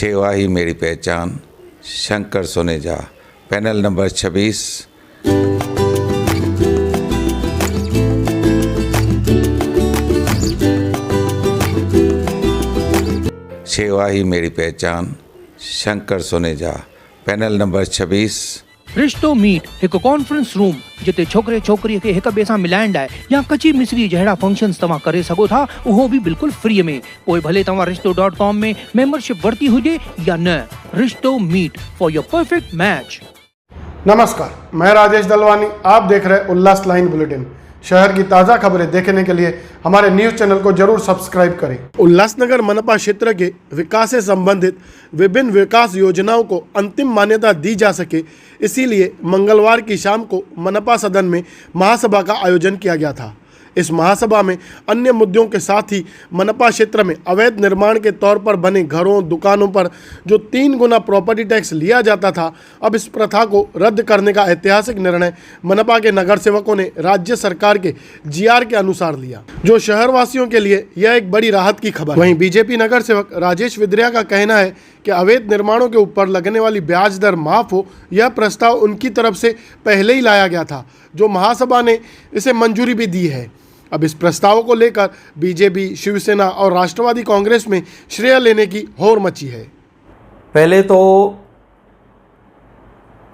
सेवा ही मेरी पहचान, शंकर सोनेजा, पैनल नंबर 26। सेवा ही मेरी पहचान, शंकर सोनेजा, पैनल नंबर 26। रिश्तो मीट एक कॉन्फ्रेंस रूम जिते छोकरे छोकरी के एक ॿिए सां मिलाइण लाइ या कची मिसरी जहिड़ा फंक्शन्स तव्हां करे सघो था, उहो भी बिल्कुल फ्री में। पोइ भले तव्हां रिश्तो.com में मेंबरशिप वरती हुजे या न। रिश्तो meet for your perfect match. नमस्कार, मैं राजेश दलवानी। आप देख रहे हैं उल्लास लाइन बुलेटिन। शहर की ताज़ा खबरें देखने के लिए हमारे न्यूज़ चैनल को जरूर सब्सक्राइब करें। उल्लासनगर मनपा क्षेत्र के विकास से संबंधित विभिन्न विकास योजनाओं को अंतिम मान्यता दी जा सके, इसीलिए मंगलवार की शाम को मनपा सदन में महासभा का आयोजन किया गया था। इस महासभा में अन्य मुद्दों के साथ ही मनपा क्षेत्र में अवैध निर्माण के तौर पर बने घरों दुकानों पर जो 3 गुना प्रॉपर्टी टैक्स लिया जाता था, अब इस प्रथा को रद्द करने का ऐतिहासिक निर्णय मनपा के नगर सेवकों ने राज्य सरकार के जीआर के अनुसार लिया, जो शहरवासियों के लिए यह एक बड़ी राहत की खबर। वहीं बीजेपी नगर सेवक राजेश विद्रिया का कहना है कि अवैध निर्माणों के ऊपर लगने वाली ब्याज दर माफ हो, यह प्रस्ताव उनकी तरफ से पहले ही लाया गया था, जो महासभा ने इसे मंजूरी भी दी है। अब इस प्रस्ताव को लेकर बीजेपी, शिवसेना और राष्ट्रवादी कांग्रेस में श्रेय लेने की होड़ मची है। पहले तो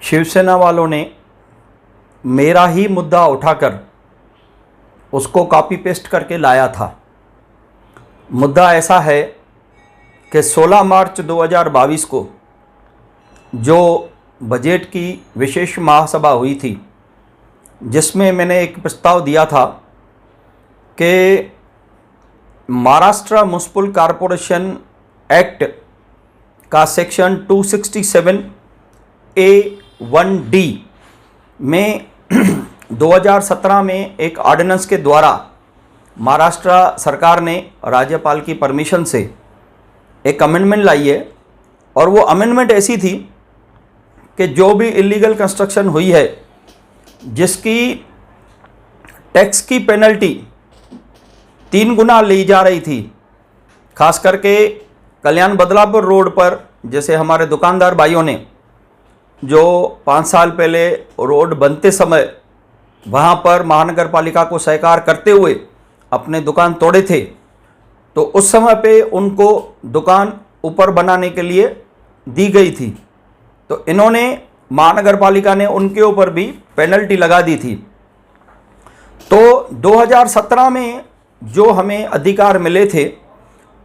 शिवसेना वालों ने मेरा ही मुद्दा उठाकर उसको कॉपी पेस्ट करके लाया था। मुद्दा ऐसा है कि 16 मार्च 2022 को जो बजट की विशेष महासभा हुई थी, जिसमें मैंने एक प्रस्ताव दिया था कि महाराष्ट्र म्युनिसिपल कॉरपोरेशन एक्ट का सेक्शन 267A(1)D में 2017 में एक ऑर्डिनेंस के द्वारा महाराष्ट्र सरकार ने राज्यपाल की परमिशन से एक अमेंडमेंट लाई है। और वो अमेंडमेंट ऐसी थी कि जो भी इलीगल कंस्ट्रक्शन हुई है, जिसकी टैक्स की पेनल्टी 3 गुना ली जा रही थी, खास करके कल्याण बदलापुर रोड पर, जैसे हमारे दुकानदार भाइयों ने जो 5 साल पहले रोड बनते समय वहाँ पर महानगर पालिका को सहकार करते हुए अपने दुकान तोड़े थे, तो उस समय पे उनको दुकान ऊपर बनाने के लिए दी गई थी। तो इन्होंने, महानगर पालिका ने उनके ऊपर भी पेनल्टी लगा दी थी। तो 2017 में जो हमें अधिकार मिले थे,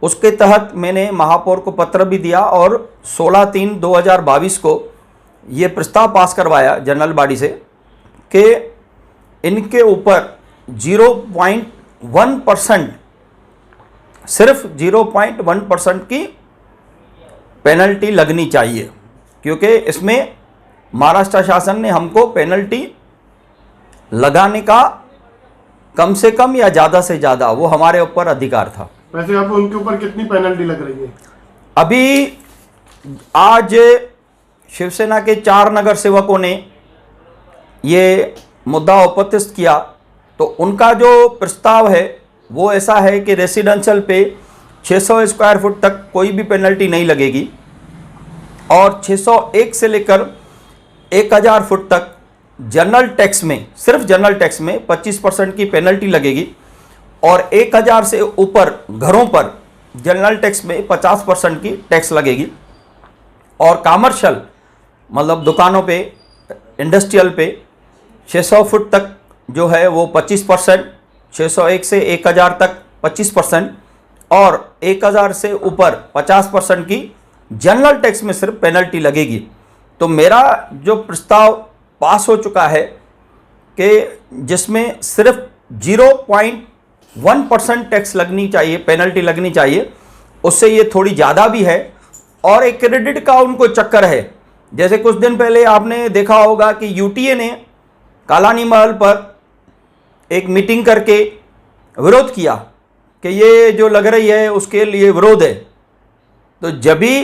उसके तहत मैंने महापौर को पत्र भी दिया और 16/3/2022 को ये प्रस्ताव पास करवाया जनरल बॉडी से कि इनके ऊपर 0.1%, सिर्फ 0.1% की पेनल्टी लगनी चाहिए, क्योंकि इसमें महाराष्ट्र शासन ने हमको पेनल्टी लगाने का कम से कम या ज़्यादा से ज़्यादा वो हमारे ऊपर अधिकार था। वैसे आप उनके ऊपर कितनी पेनल्टी लग रही है? अभी आज शिवसेना के 4 नगर सेवकों ने ये मुद्दा उपस्थित किया, तो उनका जो प्रस्ताव है वो ऐसा है कि रेसिडेंशियल पे 600 स्क्वायर फुट तक कोई भी पेनल्टी नहीं लगेगी, और 601 से लेकर 1000 फुट तक जनरल टैक्स में, सिर्फ जनरल टैक्स में 25% की पेनल्टी लगेगी, और 1000 से ऊपर घरों पर जनरल टैक्स में 50% की टैक्स लगेगी, और कॉमर्शियल मतलब दुकानों पे, इंडस्ट्रियल पे 600 फुट तक जो है वो 25%, 601 से 1000 तक 25%, और 1000 से ऊपर 50% की जनरल टैक्स में सिर्फ पेनल्टी लगेगी। तो मेरा जो प्रस्ताव पास हो चुका है कि जिसमें सिर्फ 0.1% टैक्स लगनी चाहिए, पेनल्टी लगनी चाहिए, उससे ये थोड़ी ज़्यादा भी है। और एक क्रेडिट का उनको चक्कर है। जैसे कुछ दिन पहले आपने देखा होगा कि यूटीए ने कालानी महल पर एक मीटिंग करके विरोध किया कि ये जो लग रही है उसके लिए विरोध है। तो जब भी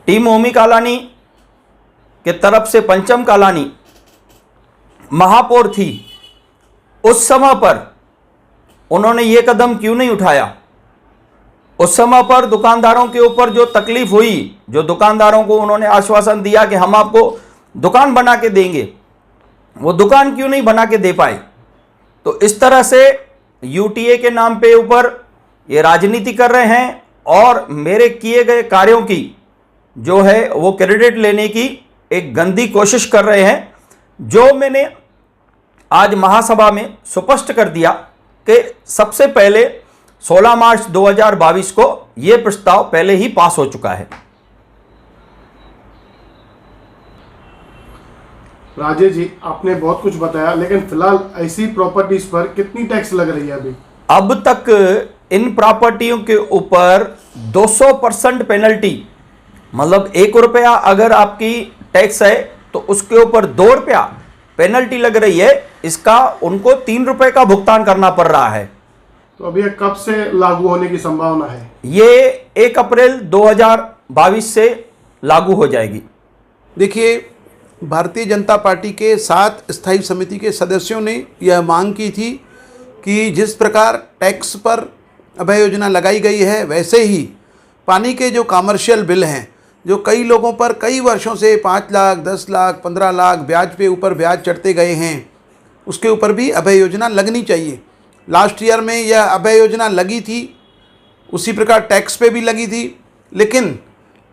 टीम ओमी कालानी के तरफ से पंचम कालानी महापौर थी, उस समय पर उन्होंने ये कदम क्यों नहीं उठाया? उस समय पर दुकानदारों के ऊपर जो तकलीफ हुई, जो दुकानदारों को उन्होंने आश्वासन दिया कि हम आपको दुकान बना के देंगे, वो दुकान क्यों नहीं बना के दे पाए। तो इस तरह से यूटीए के नाम पे ऊपर ये राजनीति कर रहे हैं और मेरे किए गए कार्यों की जो है वो क्रेडिट लेने की एक गंदी कोशिश कर रहे हैं, जो मैंने आज महासभा में स्पष्ट कर दिया कि सबसे पहले 16 मार्च 2022 को यह प्रस्ताव पहले ही पास हो चुका है। राजेश जी, आपने बहुत कुछ बताया, लेकिन फिलहाल ऐसी प्रॉपर्टीज पर कितनी टैक्स लग रही है अभी? अब तक इन प्रॉपर्टियों के ऊपर 200% पेनल्टी, मतलब 1 रुपया अगर आपकी टैक्स है तो उसके ऊपर 2 रुपया पेनल्टी लग रही है। इसका उनको 3 रुपए का भुगतान करना पड़ रहा है। तो अभी ये कब से लागू होने की संभावना है? ये 1 अप्रैल 2022 से लागू हो जाएगी। देखिए, भारतीय जनता पार्टी के 7 स्थायी समिति के सदस्यों ने यह मांग की थी कि जिस प्रकार टैक्स पर अभय योजना लगाई गई है, वैसे ही पानी के जो कमर्शियल बिल हैं, जो कई लोगों पर कई वर्षों से 5 लाख, 10 लाख, 15 लाख ब्याज पे ऊपर ब्याज चढ़ते गए हैं, उसके ऊपर भी अभय योजना लगनी चाहिए। लास्ट ईयर में यह अभय योजना लगी थी, उसी प्रकार टैक्स पे भी लगी थी, लेकिन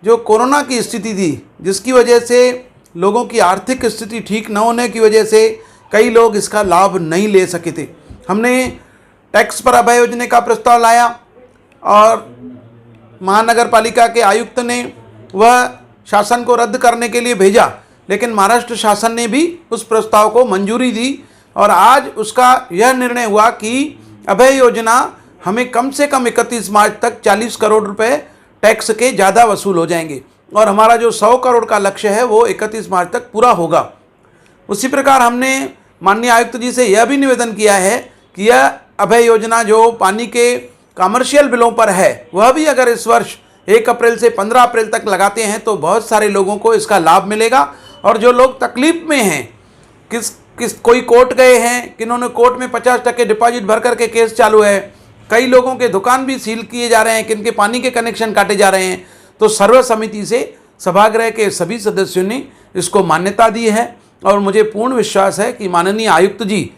जो कोरोना की स्थिति थी, जिसकी वजह से लोगों की आर्थिक स्थिति ठीक न होने की वजह से कई लोग इसका लाभ नहीं ले सके थे। हमने टैक्स पर अभय योजना का प्रस्ताव लाया और महानगर पालिका के आयुक्त ने वह शासन को रद्द करने के लिए भेजा, लेकिन महाराष्ट्र शासन ने भी उस प्रस्ताव को मंजूरी दी और आज उसका यह निर्णय हुआ कि अभय योजना हमें कम से कम 31 मार्च तक 40 करोड़ रुपए टैक्स के ज़्यादा वसूल हो जाएंगे और हमारा जो 100 करोड़ का लक्ष्य है वो 31 मार्च तक पूरा होगा। उसी प्रकार हमने माननीय आयुक्त जी से यह भी निवेदन किया है कि यह अभय योजना जो पानी के कमर्शियल बिलों पर है, वह भी अगर इस वर्ष 1 अप्रैल से 15 अप्रैल तक लगाते हैं तो बहुत सारे लोगों को इसका लाभ मिलेगा। और जो लोग तकलीफ में हैं, कोई कोर्ट गए हैं, किन्होंने कोर्ट में 50% डिपॉजिट भर करके केस चालू है, कई लोगों के दुकान भी सील किए जा रहे हैं, किनके पानी के कनेक्शन काटे जा रहे हैं, तो सर्व समिति से सभागृह के सभी सदस्यों ने इसको मान्यता दी है और मुझे पूर्ण विश्वास है कि माननीय आयुक्त जी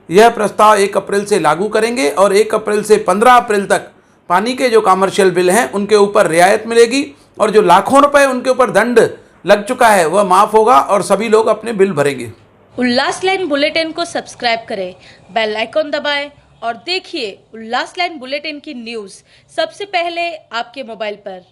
यह प्रस्ताव 1 अप्रैल से लागू करेंगे और 1 अप्रैल से 15 अप्रैल तक पानी के जो कमर्शियल बिल हैं उनके ऊपर रियायत मिलेगी और जो लाखों रुपए उनके ऊपर दंड लग चुका है वह माफ़ होगा और सभी लोग अपने बिल भरेंगे। उल्लास लाइन बुलेटिन को सब्सक्राइब करें, बेल आइकॉन दबाएं और देखिए उल्लास लाइन बुलेटिन की न्यूज़ सबसे पहले आपके मोबाइल पर।